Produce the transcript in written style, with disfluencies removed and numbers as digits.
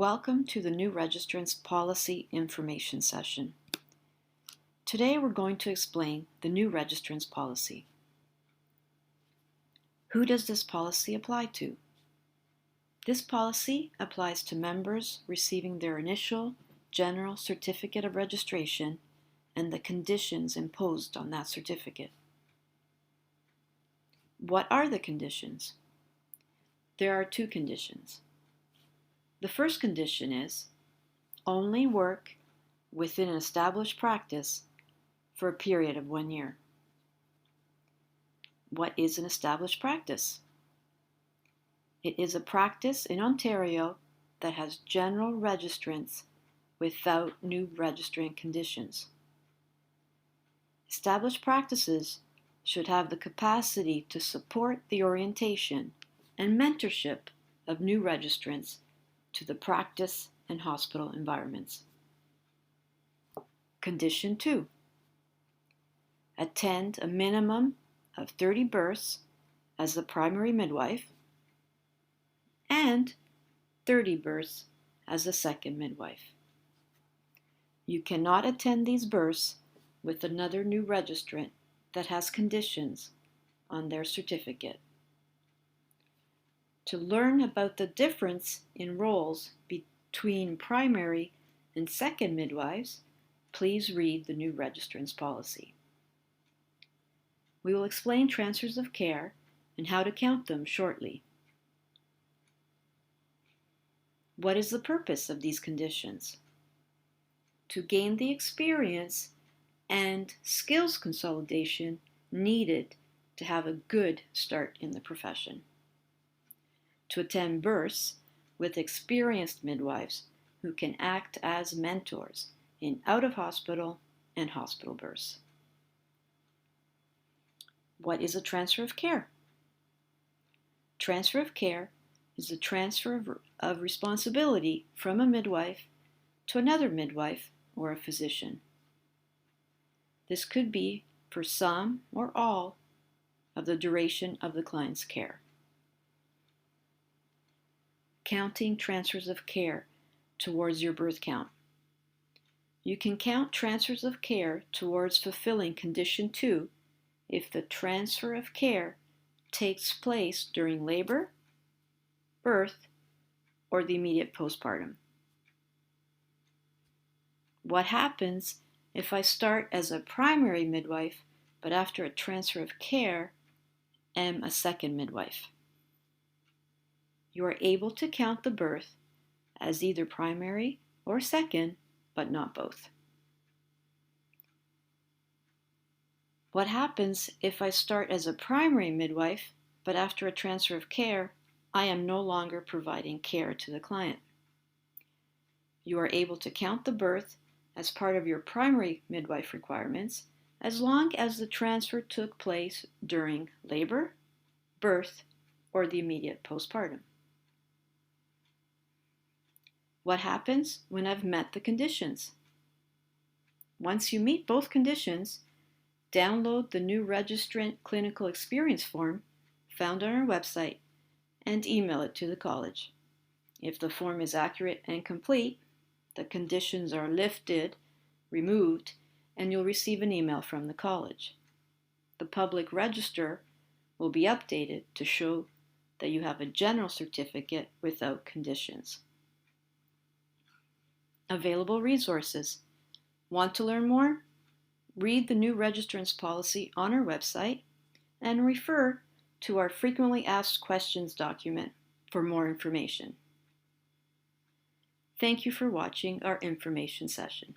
Welcome to the new Registrants Policy Information Session. Today we're going to explain the new Registrants Policy. Who does this policy apply to? This policy applies to members receiving their initial General Certificate of Registration and the conditions imposed on that certificate. What are the conditions? There are two conditions. The first condition is only work within an established practice for a period of 1 year. What is an established practice? It is a practice in Ontario that has general registrants without new registrant conditions. Established practices should have the capacity to support the orientation and mentorship of new registrants to the practice and hospital environments. Condition 2. Attend a minimum of 30 births as the primary midwife and 30 births as the second midwife. You cannot attend these births with another new registrant that has conditions on their certificate. To learn about the difference in roles between primary and second midwives, please read the new Registrants Policy. We will explain transfers of care and how to count them shortly. What is the purpose of these conditions? To gain the experience and skills consolidation needed to have a good start in the profession. To attend births with experienced midwives who can act as mentors in out-of-hospital and hospital births. What is a transfer of care? Transfer of care is the transfer of responsibility from a midwife to another midwife or a physician. This could be for some or all of the duration of the client's care. Counting transfers of care towards your birth count. You can count transfers of care towards fulfilling Condition 2 if the transfer of care takes place during labor, birth, or the immediate postpartum. What happens if I start as a primary midwife, but after a transfer of care, am a second midwife? You are able to count the birth as either primary or second, but not both. What happens if I start as a primary midwife, but after a transfer of care, I am no longer providing care to the client? You are able to count the birth as part of your primary midwife requirements as long as the transfer took place during labor, birth, or the immediate postpartum. What happens when I've met the conditions? Once you meet both conditions, download the new Registrant Clinical Experience form found on our website and email it to the college. If the form is accurate and complete, the conditions are lifted, removed, and you'll receive an email from the college. The public register will be updated to show that you have a general certificate without conditions. Available resources. Want to learn more? Read the new Registrants Policy on our website and refer to our Frequently Asked Questions document for more information. Thank you for watching our information session.